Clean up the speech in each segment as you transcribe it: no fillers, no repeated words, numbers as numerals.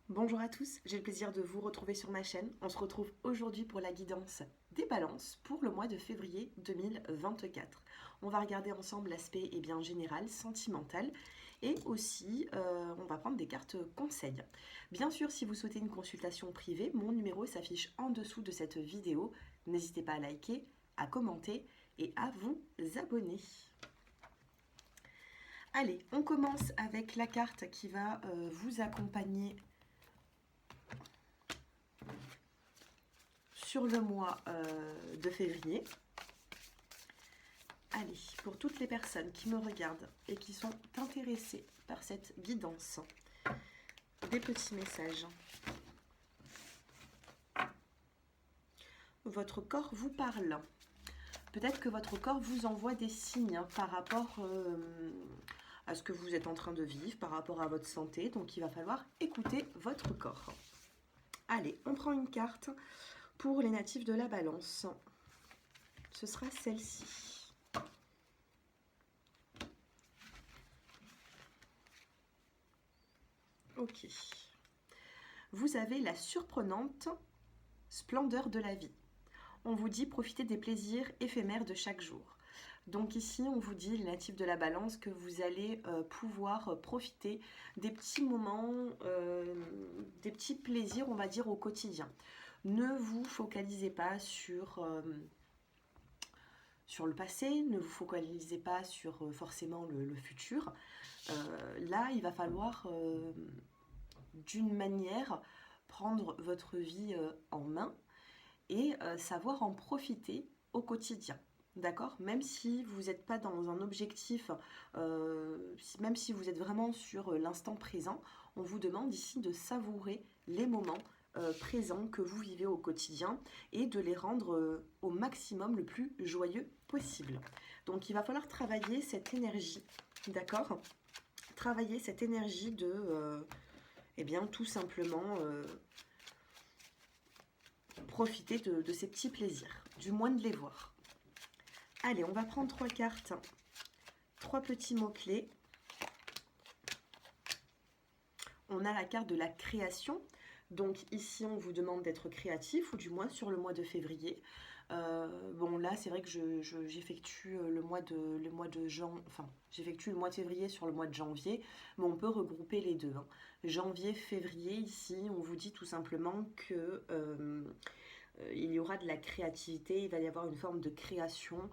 Bonjour à tous, j'ai le plaisir de vous retrouver sur ma chaîne. On se retrouve aujourd'hui pour la guidance des balances pour le mois de février 2024. On va regarder ensemble l'aspect général, sentimental et aussi on va prendre des cartes conseils. Bien sûr, si vous souhaitez une consultation privée, mon numéro s'affiche en dessous de cette vidéo. N'hésitez pas à liker, à commenter et à vous abonner. Allez, on commence avec la carte qui va vous accompagner sur le mois de février. Allez, pour toutes les personnes qui me regardent et qui sont intéressées par cette guidance, des petits messages. Votre corps vous parle. Peut-être que votre corps vous envoie des signes par rapport à ce que vous êtes en train de vivre, par rapport à votre santé. Donc il va falloir écouter votre corps. Allez, on prend une carte pour les natifs de la balance. Ce sera celle-ci. Ok. Vous avez la surprenante splendeur de la vie. On vous dit profitez des plaisirs éphémères de chaque jour. Donc ici, on vous dit, les natifs de la balance, que vous allez pouvoir profiter des petits moments, des petits plaisirs, on va dire, au quotidien. Ne vous focalisez pas sur le passé, ne vous focalisez pas sur forcément le futur. Là, il va falloir, d'une manière, prendre votre vie en main et savoir en profiter au quotidien. D'accord? Même si vous n'êtes pas dans un objectif, même si vous êtes vraiment sur l'instant présent, on vous demande ici de savourer les moments présents que vous vivez au quotidien et de les rendre au maximum le plus joyeux possible. Donc il va falloir travailler cette énergie, d'accord? Travailler cette énergie de, tout simplement profiter de ces petits plaisirs, du moins de les voir. Allez, on va prendre 3 cartes, 3 petits mots-clés. On a la carte de la création. Donc ici, on vous demande d'être créatif, ou du moins sur le mois de février. Bon, là, c'est vrai que j'effectue j'effectue le mois de février sur le mois de janvier, mais on peut regrouper les deux. Janvier, février, ici, on vous dit tout simplement que il y aura de la créativité, il va y avoir une forme de création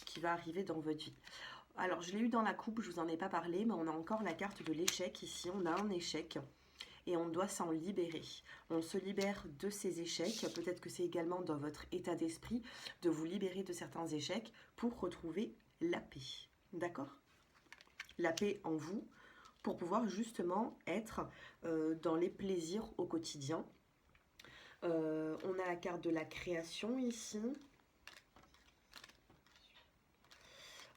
qui va arriver dans votre vie. Alors, je l'ai eu dans la coupe, je vous en ai pas parlé, mais on a encore la carte de l'échec ici. On a un échec et on doit s'en libérer. On se libère de ces échecs. Peut-être que c'est également dans votre état d'esprit de vous libérer de certains échecs pour retrouver la paix. D'accord? La paix en vous pour pouvoir justement être dans les plaisirs au quotidien. On a la carte de la création ici.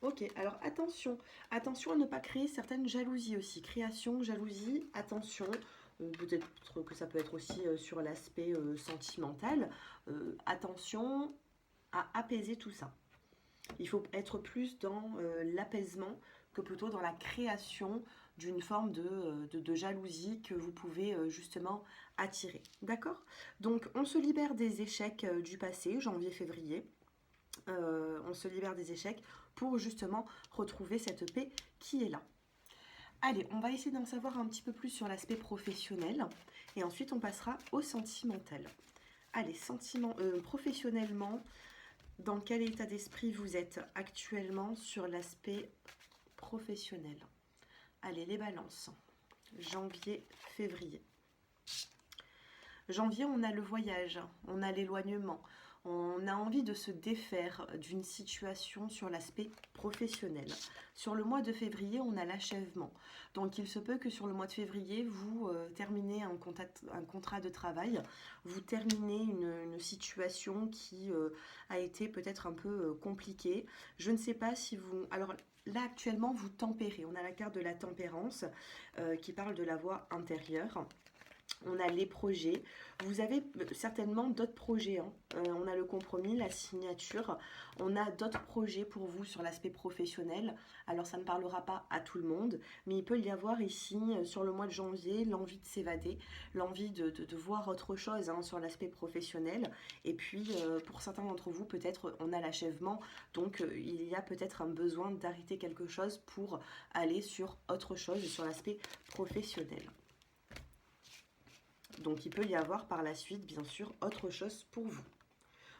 Ok, alors attention à ne pas créer certaines jalousies aussi. Création, jalousie, attention. Peut-être que ça peut être aussi sur l'aspect sentimental. Attention à apaiser tout ça. Il faut être plus dans l'apaisement que plutôt dans la création d'une forme de jalousie que vous pouvez justement attirer. D'accord? Donc on se libère des échecs du passé, janvier-février. On se libère des échecs pour justement retrouver cette paix qui est là. Allez, on va essayer d'en savoir un petit peu plus sur l'aspect professionnel et ensuite on passera au sentimental. Allez, professionnellement, dans quel état d'esprit vous êtes actuellement sur l'aspect professionnel? Allez, les balances. Janvier, février. Janvier, on a le voyage, on a l'éloignement, on a envie de se défaire d'une situation sur l'aspect professionnel. Sur le mois de février, on a l'achèvement. Donc il se peut que sur le mois de février, vous terminez un contrat de travail, vous terminez une situation qui a été peut-être un peu compliquée. Je ne sais pas si vous... Alors là, actuellement, vous tempérez. On a la carte de la tempérance qui parle de la voie intérieure. On a les projets. Vous avez certainement d'autres projets, hein. On a le compromis, la signature. On a d'autres projets pour vous sur l'aspect professionnel. Alors ça ne parlera pas à tout le monde, mais il peut y avoir ici, sur le mois de janvier, l'envie de s'évader, l'envie de voir autre chose, hein, sur l'aspect professionnel. Et puis pour certains d'entre vous, peut-être on a l'achèvement. Donc il y a peut-être un besoin d'arrêter quelque chose pour aller sur autre chose, sur l'aspect professionnel. Donc il peut y avoir par la suite, bien sûr, autre chose pour vous.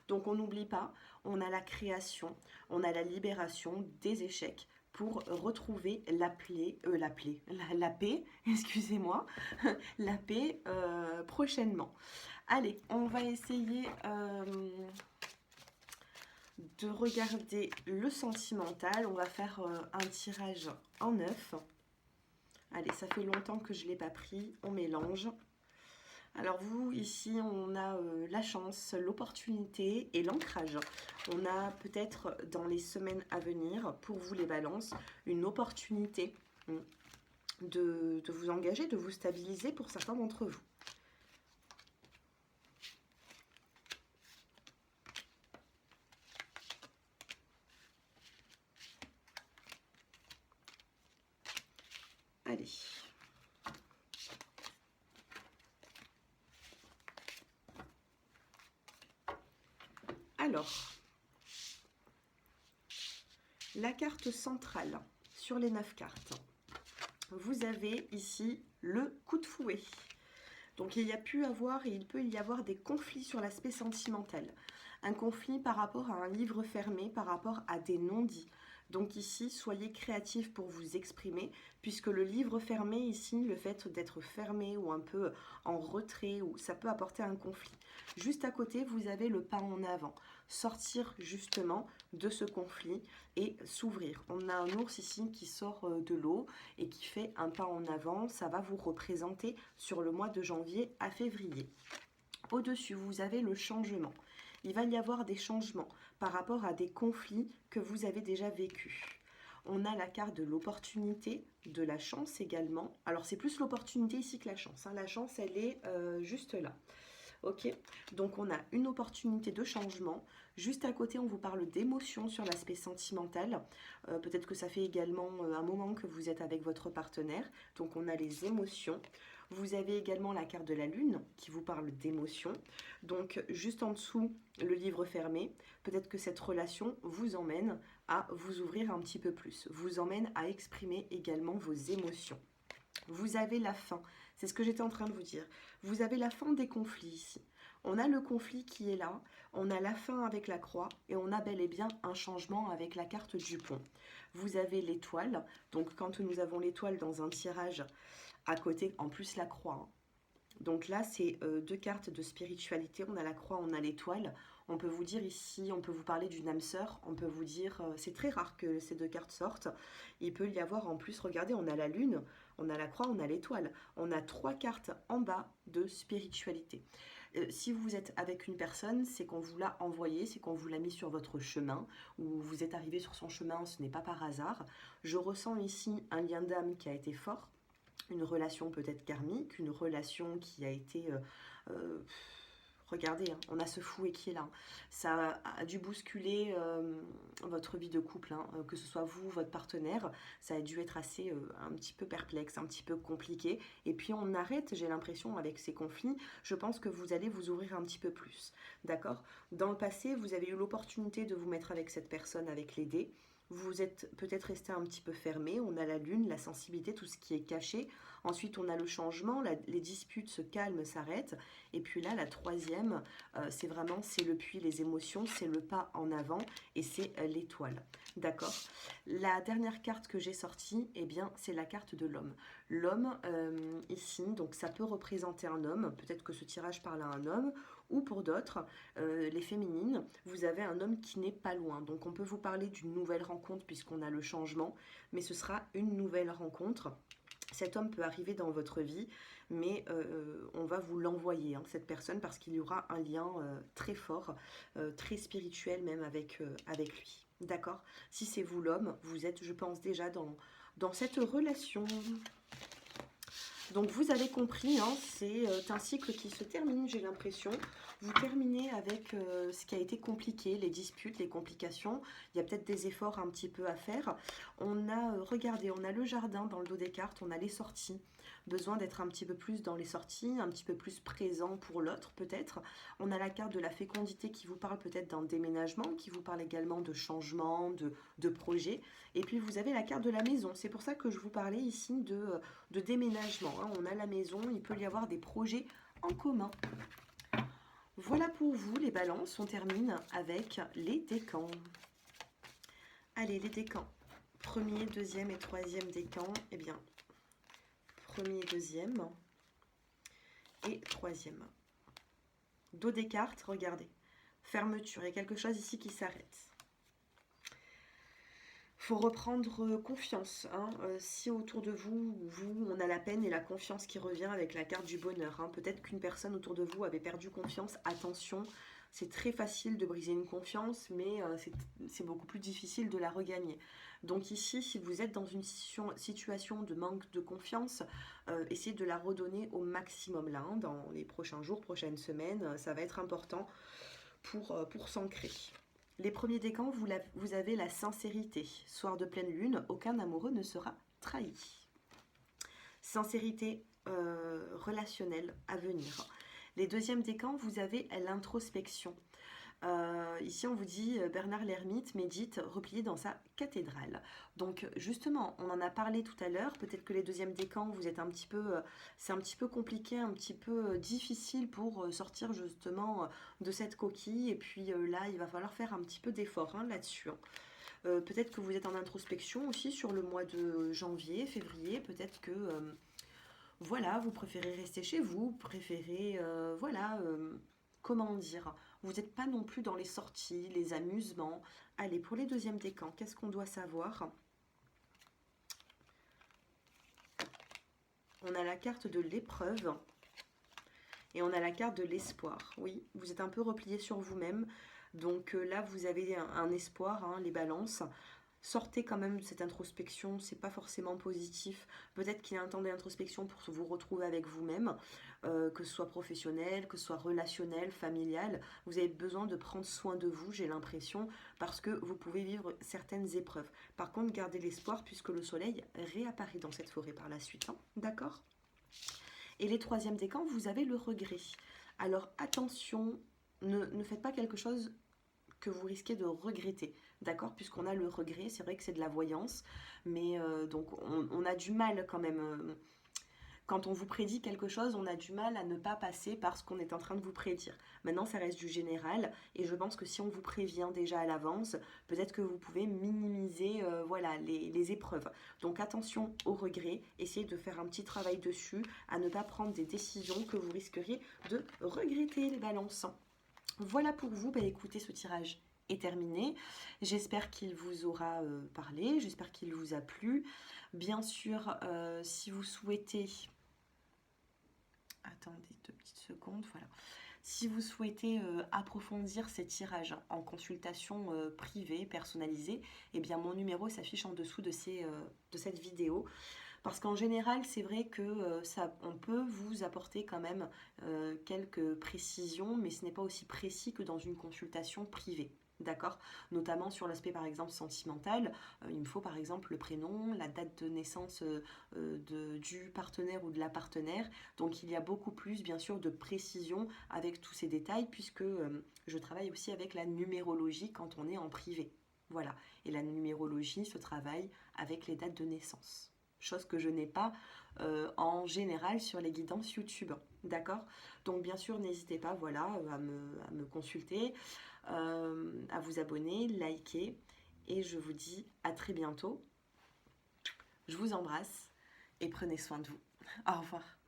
Donc on n'oublie pas, on a la création, on a la libération des échecs pour retrouver la paix, excusez-moi, la paix prochainement. Allez, on va essayer de regarder le sentimental. On va faire un tirage en 9. Allez, ça fait longtemps que je ne l'ai pas pris, on mélange. Alors vous, ici, on a la chance, l'opportunité et l'ancrage. On a peut-être dans les semaines à venir, pour vous les balances, une opportunité de vous engager, de vous stabiliser pour certains d'entre vous. Allez. Alors, la carte centrale sur les 9 cartes. Vous avez ici le coup de fouet. Donc il peut y avoir des conflits sur l'aspect sentimental. Un conflit par rapport à un livre fermé, par rapport à des non-dits. Donc ici, soyez créatifs pour vous exprimer, puisque le livre fermé ici, le fait d'être fermé ou un peu en retrait, ou ça peut apporter un conflit. Juste à côté, vous avez le pas en avant. Sortir justement de ce conflit et s'ouvrir. On a un ours ici qui sort de l'eau et qui fait un pas en avant. Ça va vous représenter sur le mois de janvier à février. Au-dessus, vous avez le changement. Il va y avoir des changements par rapport à des conflits que vous avez déjà vécus. On a la carte de l'opportunité, de la chance également. Alors c'est plus l'opportunité ici que la chance, hein. La chance, elle est juste là. Ok, donc on a une opportunité de changement. Juste à côté, on vous parle d'émotions sur l'aspect sentimental. Peut-être que ça fait également un moment que vous êtes avec votre partenaire. Donc on a les émotions. Vous avez également la carte de la lune qui vous parle d'émotions. Donc juste en dessous, le livre fermé. Peut-être que cette relation vous emmène à vous ouvrir un petit peu plus. Vous emmène à exprimer également vos émotions. Vous avez la fin. C'est ce que j'étais en train de vous dire. Vous avez la fin des conflits ici. On a le conflit qui est là, on a la fin avec la croix et on a bel et bien un changement avec la carte du pont. Vous avez l'étoile, donc quand nous avons l'étoile dans un tirage à côté, en plus la croix, hein. Donc là, c'est deux cartes de spiritualité. On a la croix, on a l'étoile. On peut vous dire ici, on peut vous parler d'une âme sœur. On peut vous dire, c'est très rare que ces deux cartes sortent. Il peut y avoir en plus, regardez, on a la lune, on a la croix, on a l'étoile. On a 3 cartes en bas de spiritualité. Si vous êtes avec une personne, c'est qu'on vous l'a envoyé, c'est qu'on vous l'a mis sur votre chemin, ou vous êtes arrivé sur son chemin, ce n'est pas par hasard. Je ressens ici un lien d'âme qui a été fort. Une relation peut-être karmique, une relation qui a été... regardez, hein, on a ce fouet qui est là. Ça a dû bousculer votre vie de couple, hein, que ce soit vous, votre partenaire. Ça a dû être assez un petit peu perplexe, un petit peu compliqué. Et puis on arrête, j'ai l'impression, avec ces conflits. Je pense que vous allez vous ouvrir un petit peu plus. D'accord ? Dans le passé, vous avez eu l'opportunité de vous mettre avec cette personne, avec les dés. Vous êtes peut-être resté un petit peu fermé. On a la lune, la sensibilité, tout ce qui est caché. Ensuite, on a le changement. Les disputes se calment, s'arrêtent. Et puis là, la troisième, c'est vraiment, c'est le puits, les émotions, c'est le pas en avant et c'est l'étoile. D'accord ? La dernière carte que j'ai sortie, eh bien, c'est la carte de l'homme. L'homme, ici, donc ça peut représenter un homme. Peut-être que ce tirage parle à un homme. Ou pour d'autres, les féminines, vous avez un homme qui n'est pas loin. Donc on peut vous parler d'une nouvelle rencontre puisqu'on a le changement, mais ce sera une nouvelle rencontre. Cet homme peut arriver dans votre vie, mais on va vous l'envoyer, hein, cette personne, parce qu'il y aura un lien très fort, très spirituel même avec lui. D'accord ? Si c'est vous l'homme, vous êtes, je pense, déjà dans cette relation. Donc vous avez compris, hein, c'est un cycle qui se termine, j'ai l'impression. Vous terminez avec ce qui a été compliqué, les disputes, les complications. Il y a peut-être des efforts un petit peu à faire. On a, regardez, on a le jardin dans le dos des cartes, on a les sorties. Besoin d'être un petit peu plus dans les sorties, un petit peu plus présent pour l'autre peut-être. On a la carte de la fécondité qui vous parle peut-être d'un déménagement, qui vous parle également de changement, de projet. Et puis vous avez la carte de la maison. C'est pour ça que je vous parlais ici de déménagement, hein. On a la maison, il peut y avoir des projets en commun. Voilà pour vous les balances, on termine avec les décans. Allez, les décans. Premier, deuxième et troisième décan. Eh bien, premier, deuxième et troisième. Dos des cartes, regardez. Fermeture, il y a quelque chose ici qui s'arrête. Faut reprendre confiance, hein. Si autour de vous, on a la peine et la confiance qui revient avec la carte du bonheur, hein. Peut-être qu'une personne autour de vous avait perdu confiance. Attention, c'est très facile de briser une confiance, mais c'est beaucoup plus difficile de la regagner. Donc ici, si vous êtes dans une situation de manque de confiance, essayez de la redonner au maximum là, hein. Dans les prochains jours, prochaines semaines, ça va être important pour s'ancrer. Les premiers décans, vous avez la sincérité. Soir de pleine lune, aucun amoureux ne sera trahi. Sincérité relationnelle à venir. Les deuxièmes décans, vous avez l'introspection. Ici, on vous dit Bernard l'ermite médite replié dans sa cathédrale. Donc, justement, on en a parlé tout à l'heure. Peut-être que les deuxièmes décans, vous êtes c'est un petit peu compliqué, un petit peu difficile pour sortir justement de cette coquille. Et puis là, il va falloir faire un petit peu d'effort, hein, là-dessus, hein. Peut-être que vous êtes en introspection aussi sur le mois de janvier, février. Peut-être que voilà, vous préférez rester chez vous, préférez voilà. Comment dire, vous n'êtes pas non plus dans les sorties, les amusements. Allez, pour les deuxièmes décans, qu'est-ce qu'on doit savoir? On a la carte de l'épreuve et on a la carte de l'espoir. Oui, vous êtes un peu replié sur vous-même. Donc là, vous avez un espoir, hein, les balances. Sortez quand même de cette introspection, c'est pas forcément positif. Peut-être qu'il y a un temps d'introspection pour vous retrouver avec vous-même, que ce soit professionnel, que ce soit relationnel, familial. Vous avez besoin de prendre soin de vous, j'ai l'impression, parce que vous pouvez vivre certaines épreuves. Par contre, gardez l'espoir puisque le soleil réapparaît dans cette forêt par la suite, hein. D'accord? Et les troisièmes décans, vous avez le regret. Alors attention, ne faites pas quelque chose que vous risquez de regretter, d'accord? Puisqu'on a le regret, c'est vrai que c'est de la voyance, mais donc on a du mal quand même. Quand on vous prédit quelque chose, on a du mal à ne pas passer par ce qu'on est en train de vous prédire. Maintenant, ça reste du général, et je pense que si on vous prévient déjà à l'avance, peut-être que vous pouvez minimiser voilà, les épreuves. Donc attention au regret, essayez de faire un petit travail dessus, à ne pas prendre des décisions que vous risqueriez de regretter, les balances. Voilà pour vous, bah écoutez, ce tirage est terminé. J'espère qu'il vous aura parlé, j'espère qu'il vous a plu. Bien sûr, si vous souhaitez... Attendez 2 petites secondes, voilà. Si vous souhaitez approfondir ces tirages en consultation privée, personnalisée, eh bien mon numéro s'affiche en dessous de cette vidéo. Parce qu'en général, c'est vrai que on peut vous apporter quand même quelques précisions, mais ce n'est pas aussi précis que dans une consultation privée. D'accord? Notamment sur l'aspect par exemple sentimental, il me faut par exemple le prénom, la date de naissance du partenaire ou de la partenaire. Donc il y a beaucoup plus bien sûr de précision avec tous ces détails puisque je travaille aussi avec la numérologie quand on est en privé. Voilà. Et la numérologie se travaille avec les dates de naissance. Chose que je n'ai pas en général sur les guidances YouTube. D'accord? Donc bien sûr, n'hésitez pas voilà, à me consulter, à vous abonner, liker. Et je vous dis à très bientôt. Je vous embrasse et prenez soin de vous. Au revoir.